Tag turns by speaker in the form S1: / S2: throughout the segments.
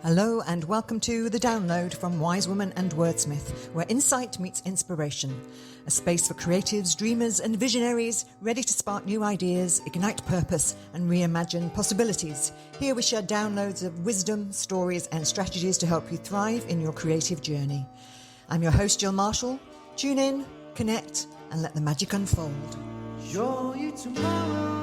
S1: Hello and welcome to The Download from Wise Woman and Wordsmith, where insight meets inspiration. A space for creatives, dreamers and visionaries ready to spark new ideas, ignite purpose and reimagine possibilities. Here we share downloads of wisdom, stories and strategies to help you thrive in your creative journey. I'm your host, Jill Marshall. Tune in, connect and let the magic unfold.
S2: Joy tomorrow.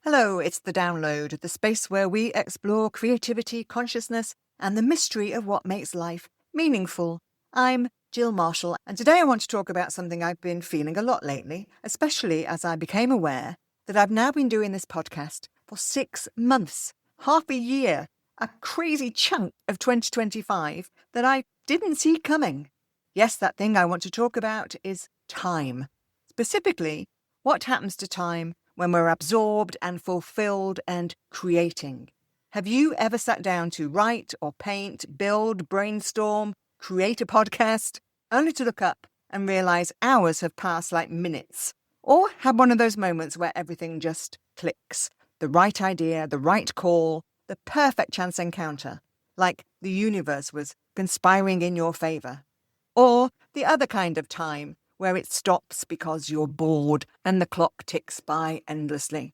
S1: Hello, it's The Download, the space where we explore creativity, consciousness, and the mystery of what makes life meaningful. I'm Jill Marshall, and today I want to talk about something I've been feeling a lot lately, especially as I became aware that I've now been doing this podcast for 6 months, half a year, a crazy chunk of 2025 that I didn't see coming. Yes, that thing I want to talk about is time. Specifically, what happens to time when we're absorbed and fulfilled and creating. Have you ever sat down to write or paint, build, brainstorm, create a podcast, only to look up and realize hours have passed like minutes? Or had one of those moments where everything just clicks? The right idea, the right call, the perfect chance encounter, like the universe was conspiring in your favor. Or the other kind of time, where it stops because you're bored and the clock ticks by endlessly.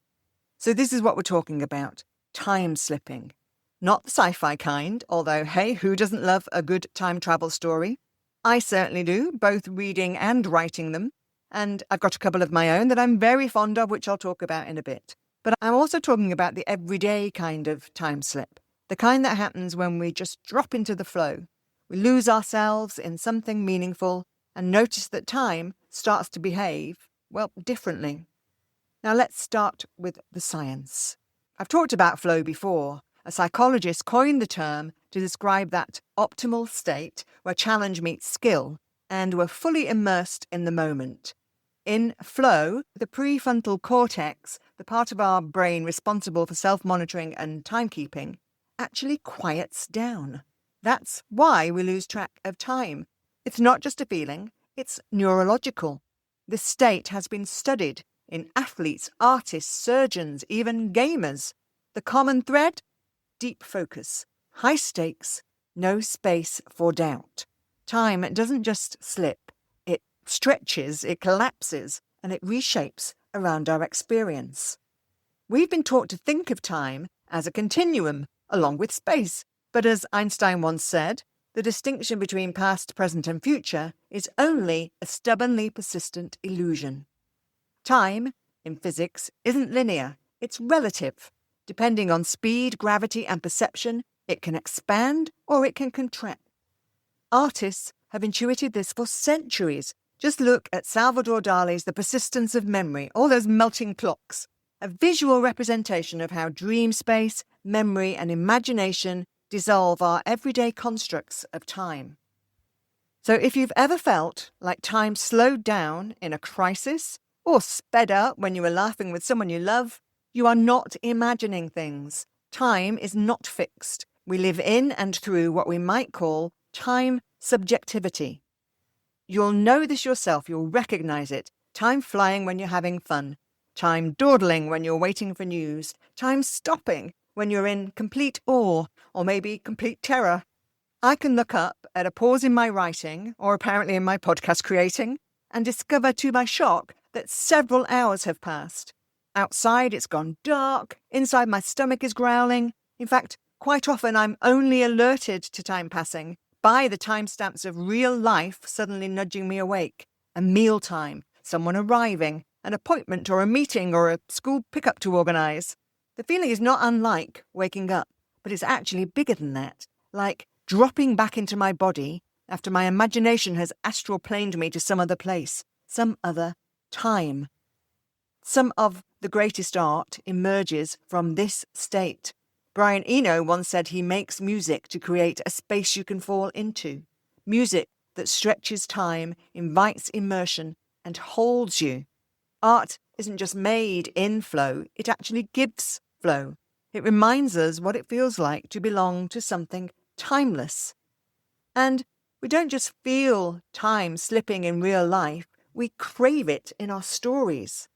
S1: So this is what we're talking about, time slipping. Not the sci-fi kind, although hey, who doesn't love a good time travel story? I certainly do, both reading and writing them. And I've got a couple of my own that I'm very fond of, which I'll talk about in a bit. But I'm also talking about the everyday kind of time slip, the kind that happens when we just drop into the flow. We lose ourselves in something meaningful and notice that time starts to behave, well, differently. Now let's start with the science. I've talked about flow before. A psychologist coined the term to describe that optimal state where challenge meets skill and we're fully immersed in the moment. In flow, the prefrontal cortex, the part of our brain responsible for self-monitoring and timekeeping, actually quiets down. That's why we lose track of time. It's not just a feeling, it's neurological. This state has been studied in athletes, artists, surgeons, even gamers. The common thread? Deep focus, high stakes, no space for doubt. Time doesn't just slip, it stretches, it collapses, and it reshapes around our experience. We've been taught to think of time as a continuum, along with space. But as Einstein once said, the distinction between past, present and future is only a stubbornly persistent illusion. Time, in physics, isn't linear, it's relative. Depending on speed, gravity and perception, it can expand or it can contract. Artists have intuited this for centuries. Just look at Salvador Dali's The Persistence of Memory, all those melting clocks. A visual representation of how dream space, memory and imagination dissolve our everyday constructs of time. So if you've ever felt like time slowed down in a crisis or sped up when you were laughing with someone you love, you are not imagining things. Time is not fixed. We live in and through what we might call time subjectivity. You'll know this yourself, you'll recognize it. Time flying when you're having fun. Time dawdling when you're waiting for news. Time stopping when you're in complete awe or maybe complete terror. I can look up at a pause in my writing, or apparently in my podcast creating, and discover to my shock that several hours have passed. Outside it's gone dark, inside my stomach is growling. In fact, quite often I'm only alerted to time passing by the timestamps of real life suddenly nudging me awake. A mealtime, someone arriving, an appointment or a meeting or a school pickup to organise. The feeling is not unlike waking up, but it's actually bigger than that, like dropping back into my body after my imagination has astral planed me to some other place, some other time. Some of the greatest art emerges from this state. Brian Eno once said he makes music to create a space you can fall into. Music that stretches time, invites immersion, and holds you. Art isn't just made in flow, it actually gives flow. It reminds us what it feels like to belong to something timeless. And we don't just feel time slipping in real life, we crave it in our stories.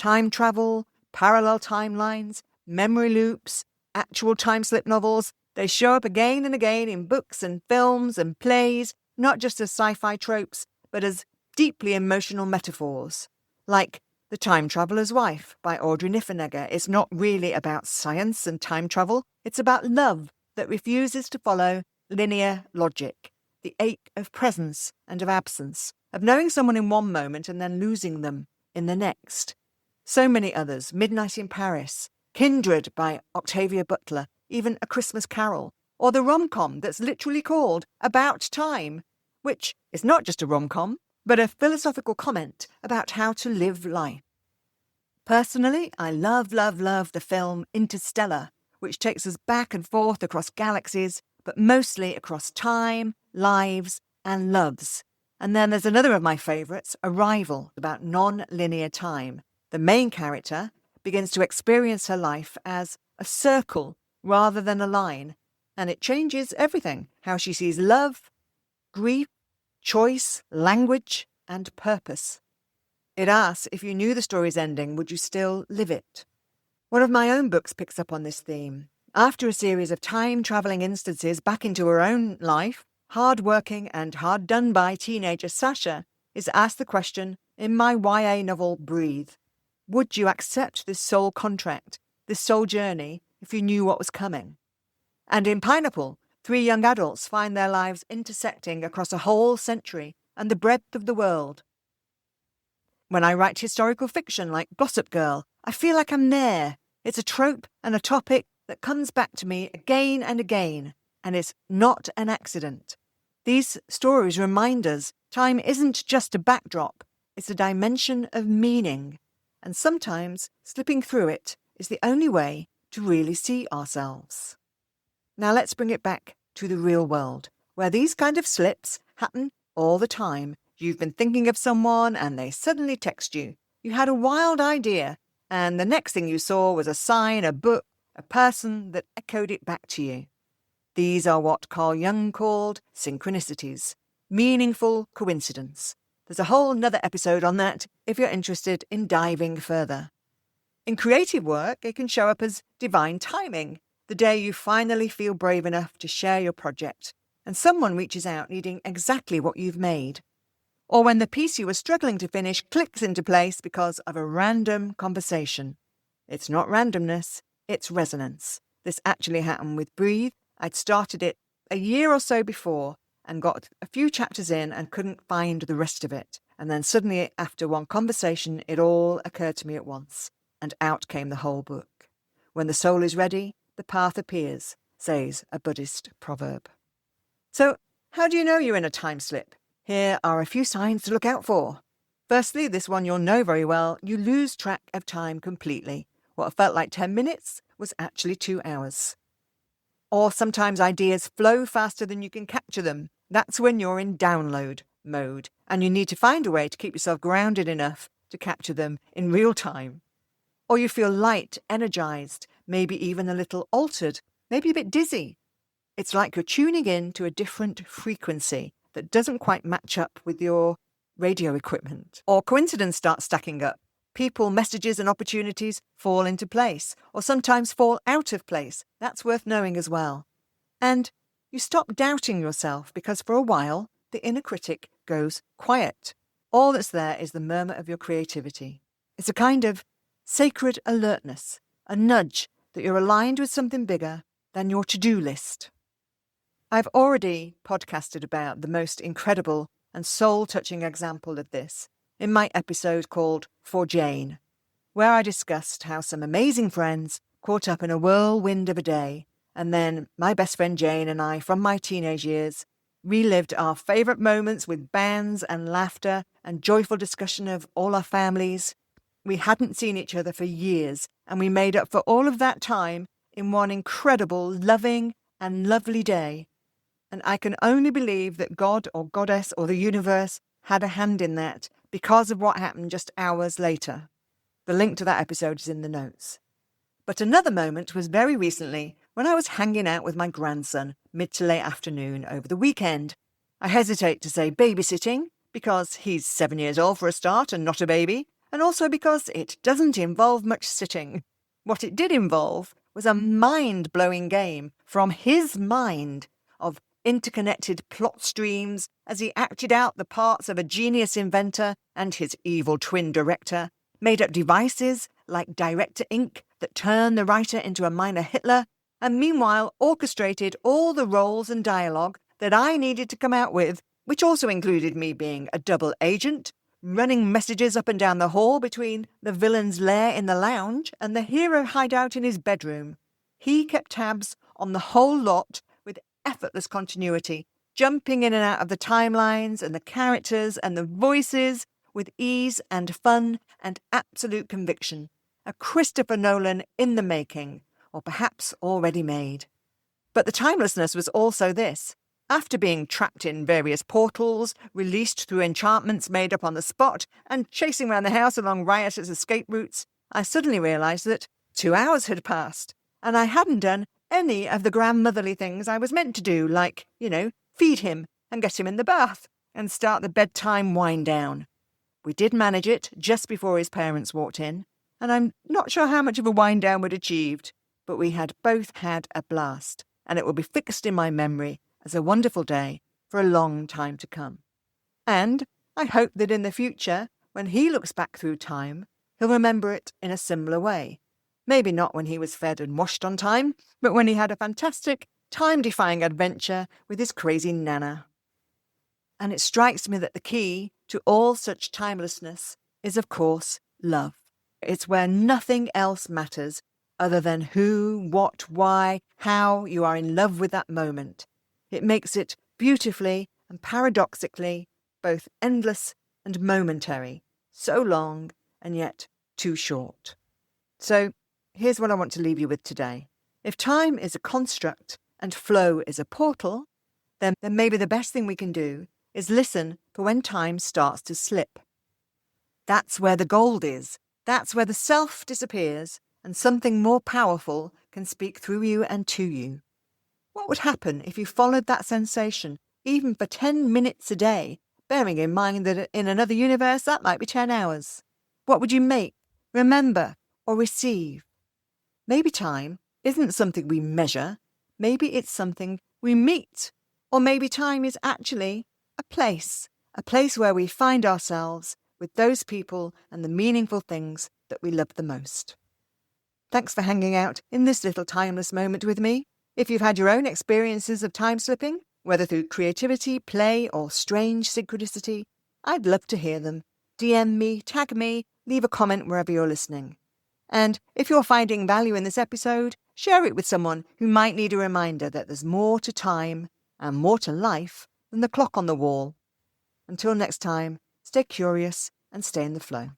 S1: time travel, parallel timelines, memory loops, actual time-slip novels. They show up again and again in books and films and plays, not just as sci-fi tropes, but as deeply emotional metaphors. Like The Time Traveller's Wife by Audrey Niffenegger. It's not really about science and time travel. It's about love that refuses to follow linear logic, the ache of presence and of absence, of knowing someone in one moment and then losing them in the next. So many others, Midnight in Paris, Kindred by Octavia Butler, even A Christmas Carol, or the rom-com that's literally called About Time, which is not just a rom-com, but a philosophical comment about how to live life. Personally, I love the film Interstellar, which takes us back and forth across galaxies, but mostly across time, lives, and loves. And then there's another of my favourites, Arrival, about non-linear time. The main character begins to experience her life as a circle rather than a line, and it changes everything, how she sees love, grief, choice, language, and purpose. It asks, if you knew the story's ending, would you still live it? One of my own books picks up on this theme. After a series of time-travelling instances back into her own life, hard-working and hard-done-by teenager Sasha is asked the question in my YA novel Breathe. Would you accept this soul contract, this soul journey, if you knew what was coming? And in Pineapple, 3 young adults find their lives intersecting across a whole century and the breadth of the world. When I write historical fiction like Gossip Girl, I feel like I'm there. It's a trope and a topic that comes back to me again and again, and it's not an accident. These stories remind us time isn't just a backdrop, it's a dimension of meaning, and sometimes slipping through it is the only way to really see ourselves. Now let's bring it back to the real world, where these kind of slips happen all the time. You've been thinking of someone and they suddenly text you. You had a wild idea, and the next thing you saw was a sign, a book, a person that echoed it back to you. These are what Carl Jung called synchronicities, meaningful coincidence. There's a whole nother episode on that if you're interested in diving further. In creative work, it can show up as divine timing, the day you finally feel brave enough to share your project, and someone reaches out needing exactly what you've made. Or when the piece you were struggling to finish clicks into place because of a random conversation. It's not randomness, it's resonance. This actually happened with Breathe. I'd started it a year or so before and got a few chapters in and couldn't find the rest of it. And then suddenly, after one conversation, it all occurred to me at once, and out came the whole book. When the soul is ready, the path appears, says a Buddhist proverb. So, how do you know you're in a time slip? Here are a few signs to look out for. Firstly, this one you'll know very well, you lose track of time completely. What felt like 10 minutes was actually 2 hours. Or sometimes ideas flow faster than you can capture them. That's when you're in download mode, and you need to find a way to keep yourself grounded enough to capture them in real time. Or you feel light, energized, maybe even a little altered, maybe a bit dizzy. It's like you're tuning in to a different frequency that doesn't quite match up with your radio equipment. Or coincidence starts stacking up. People, messages and opportunities fall into place, or sometimes fall out of place. That's worth knowing as well. And you stop doubting yourself because for a while, the inner critic goes quiet. All that's there is the murmur of your creativity. It's a kind of sacred alertness, a nudge that you're aligned with something bigger than your to-do list. I've already podcasted about the most incredible and soul-touching example of this in my episode called For Jane, where I discussed how some amazing friends caught up in a whirlwind of a day, and then my best friend Jane and I from my teenage years relived our favourite moments with bands and laughter and joyful discussion of all our families. We hadn't seen each other for years, and we made up for all of that time in one incredible, loving and lovely day. And I can only believe that God or Goddess or the universe had a hand in that because of what happened just hours later. The link to that episode is in the notes. But another moment was very recently when I was hanging out with my grandson mid to late afternoon over the weekend. I hesitate to say babysitting because he's 7 years old for a start and not a baby, and also because it doesn't involve much sitting. What it did involve was a mind-blowing game from his mind of interconnected plot streams as he acted out the parts of a genius inventor and his evil twin director, made up devices like director ink that turned the writer into a minor Hitler, and meanwhile orchestrated all the roles and dialogue that I needed to come out with, which also included me being a double agent, running messages up and down the hall between the villain's lair in the lounge and the hero hideout in his bedroom. He kept tabs on the whole lot with effortless continuity, jumping in and out of the timelines and the characters and the voices with ease and fun and absolute conviction. A Christopher Nolan in the making, or perhaps already made. But the timelessness was also this. After being trapped in various portals, released through enchantments made up on the spot, and chasing around the house along riotous escape routes, I suddenly realised that 2 hours had passed, and I hadn't done any of the grandmotherly things I was meant to do, like, feed him and get him in the bath and start the bedtime wind down. We did manage it just before his parents walked in, and I'm not sure how much of a wind down we'd achieved, but we had both had a blast, and it will be fixed in my memory as a wonderful day for a long time to come. And I hope that in the future, when he looks back through time, he'll remember it in a similar way. Maybe not when he was fed and washed on time, but when he had a fantastic, time-defying adventure with his crazy nana. And it strikes me that the key to all such timelessness is, of course, love. It's where nothing else matters other than who, what, why, how you are in love with that moment. It makes it beautifully and paradoxically both endless and momentary, so long and yet too short. So here's what I want to leave you with today. If time is a construct and flow is a portal, then maybe the best thing we can do is listen for when time starts to slip. That's where the gold is. That's where the self disappears and something more powerful can speak through you and to you. What would happen if you followed that sensation, even for 10 minutes a day, bearing in mind that in another universe that might be 10 hours? What would you make, remember, or receive? Maybe time isn't something we measure. Maybe it's something we meet. Or maybe time is actually a place where we find ourselves with those people and the meaningful things that we love the most. Thanks for hanging out in this little timeless moment with me. If you've had your own experiences of time slipping, whether through creativity, play, or strange synchronicity, I'd love to hear them. DM me, tag me, leave a comment wherever you're listening. And if you're finding value in this episode, share it with someone who might need a reminder that there's more to time and more to life than the clock on the wall. Until next time, stay curious and stay in the flow.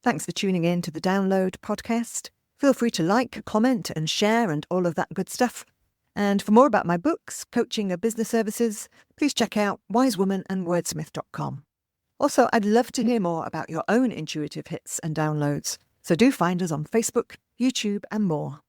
S1: Thanks for tuning in to the Download podcast. Feel free to like, comment and share and all of that good stuff. And for more about my books, coaching and business services, please check out wisewomanandwordsmith.com. Also, I'd love to hear more about your own intuitive hits and downloads. So do find us on Facebook, YouTube and more.